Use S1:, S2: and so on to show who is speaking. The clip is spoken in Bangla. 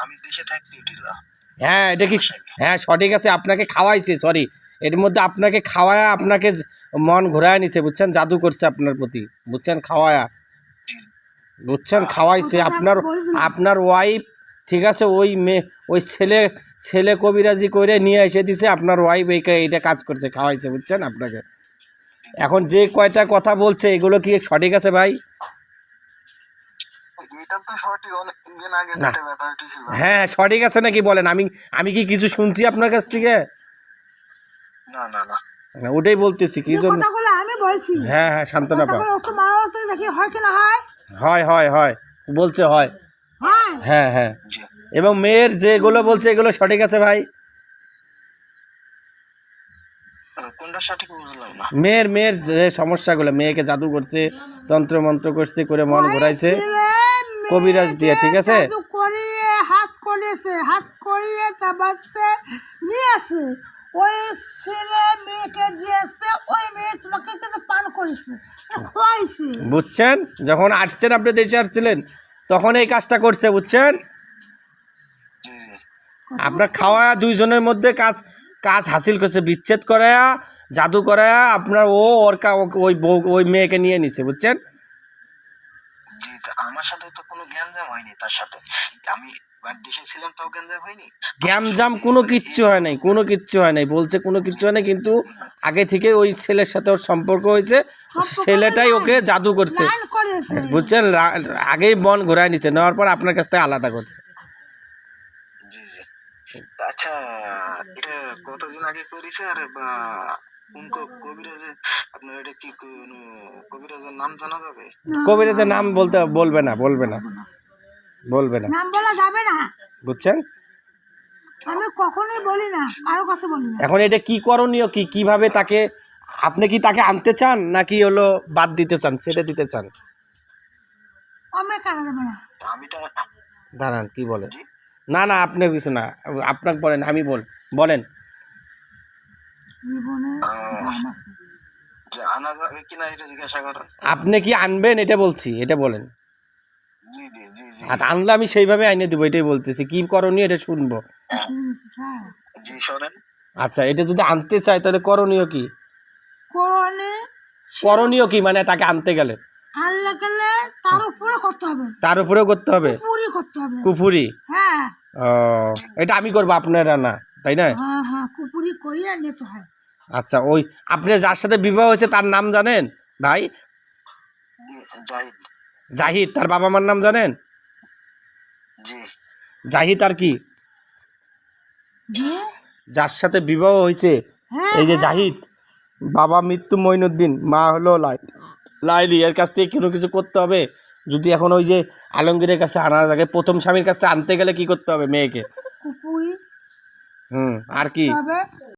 S1: আমি দেশে থাকতে দিলা।
S2: হ্যাঁ এটা কি, হ্যাঁ সঠিক আছে, আপনাকে খাওয়াইছে, সরি এর মধ্যে আপনাকে খাওয়ায়া আপনাকে মন ঘোরায় নিছে, বুঝছেন, জাদু করছে আপনার প্রতি, বুঝছেন, খাওয়ায়া, বুঝছেন, খাওয়াইছে আপনার আপনার ওয়াইফ, ঠিক আছে, ওই মেয়ে ওই ছেলে কবিরাজি করে নিয়ে এসে দিছে, আপনার ওয়াইফ এইটা কাজ করছে, খাওয়াইছে, বুঝছেন আপনাকে। এখন যে কয়টা কথা বলছে এগুলো কি সঠিক আছে ভাই?
S1: এটা তো সঠিক, অনেকদিন আগে
S2: না।
S1: পেটে ব্যথা উঠেছিল।
S2: হ্যাঁ সঠিক আছে নাকি বলেন, আমি কি কিছু শুনছি আপনার কাছ থেকে?
S1: না না না,
S2: না, ওটাই বলতেছি কি জন্য।
S3: কথাগুলো আমি বলছি,
S2: হ্যাঁ হ্যাঁ শান্তনা পাও,
S3: কথাগুলো ওকে মারা হচ্ছে দেখি হয় কি না হয়।
S2: হয় হয় হয় বলছে হয়,
S3: হয়
S2: হ্যাঁ হ্যাঁ।
S1: জি।
S2: এবং মেয়ের যেগুলো বলছে এগুলো সঠিক আছে ভাই?
S1: কোনটা সঠিক বুঝলাম না।
S2: মেয়ের যে সমস্যাগুলো, মেয়েকে জাদু করছে, তন্ত্র মন্ত্র করছে, করে মন ঘোরাইছে কবিরাজ দিয়ে, ঠিক আছে,
S3: জাদু করিয়ে হাত করিয়েছে, হাত করিয়ে তারপর নিয়ে আসে, ওই ছেলে মেয়েকে দিয়েছে, ওই মেয়ে তোমাকে কিন্তু পান করেছে, খোয়াইছে।
S2: বুঝছেন, যখন আসছেন আপনি দেশে আসছিলেন তখন এই কাজটা করছে, বুঝছেন,
S1: জি জি।
S2: আপনার খাওয়া দুইজনের মধ্যে কাজ হাসিল করছে, বিচ্ছেদ করায়া, জাদু করায়া আপনার ওই মেয়েকে নিয়ে নিছে, বুঝছেন।
S1: জি, আমার সাথে তো কোনো গ্যাঞ্জাম হয়নি তার সাথে, আমি দেশে ছিলাম তাও গ্যাঞ্জাম হয়নি।
S2: গ্যামজাম কোনো কিচ্ছু হয় নাই, কোনো কিচ্ছু হয় নাই, বলছে কোনো কিচ্ছু হয় নাই, কিন্তু আগে থেকে ওই ছেলের সাথে ওর সম্পর্ক হয়েছে, ছেলেটাই ওকে জাদু করছে,
S3: লাইন করেছে।
S2: বুঝছেন, আগেই মন ঘোরায় নিচ্ছে, নেওয়ার পর আপনার কাছ থেকে আলাদা করছে।
S1: জি জি। আচ্ছা, এটা কতদিন আগে করেছে আর কোন কবিরাজে, আপনার এটা কি কোনো কবিরাজের নাম জানা যাবে?
S2: কবিরাজের নাম বলবে না, বলবে না, বলবে না,
S3: নাম বলা যাবে না,
S2: বুঝছেন।
S3: আমি কখনোই বলি না, কারো কাছে বলি না।
S2: এখন এটা কি করণীয়, কিভাবে তাকে, আপনি কি তাকে আনতে চান নাকি হলো বাদ দিতে চান, ছেড়ে দিতে চান?
S3: আমি কেন দেবে না?
S1: আমি তো
S2: দাঁড়ান কি বলে,
S1: জি,
S2: না না আপনি কিছু না, আপনাকে বলেন, আমি বলেন।
S3: জীবনে দাম আছে।
S1: যে আনা যাবে কিনা এটা জিজ্ঞাসা করেন।
S2: আপনি কি আনবেন এটা বলছি, এটা বলেন।
S1: জি জি জি জি।
S2: আর আনলে আমি সেইভাবে আইনে দেবো, এটাই বলতেছি, কি করণীয় এটা শুনবো।
S3: স্যার,
S1: জি শোনেন,
S2: আচ্ছা এটা যদি আনতে চাই তাহলে করণীয় কি? করণীয় কি মানে তাকে আনতে গেলে
S3: আনলে গেলে তার উপরে করতে হবে,
S2: তার উপরেও করতে হবে
S3: পুরি করতে হবে।
S2: কুফুরি?
S3: হ্যাঁ
S2: ও, এটা আমি করবো, আপনারা না, তাই না?
S3: হ্যাঁ হ্যাঁ, কুপুরি করিয়ে নিতে হয়।
S2: আচ্ছা ওই আপনি যার সাথে বিবাহ হয়েছে তার নাম জানেন ভাই?
S1: জাহিদ।
S2: জাহিদ, তার বাবা মার নাম জানেন?
S1: জি।
S2: জাহিদ আর কি,
S3: যে
S2: যার সাথে বিবাহ হয়েছে,
S3: হ্যাঁ
S2: এই যে জাহিদ, বাবা মৃত্যু মঈনুদ্দিন, মা হলো লাইলি, এর কাছ থেকে কোনো কিছু করতে হবে। যদি এখন ওই যে আলমগীরের কাছে আনার আগে প্রথম স্বামীর কাছে আনতে গেলে কি করতে হবে মেয়েকে?
S3: কুপুরি
S2: আর কি?
S3: তবে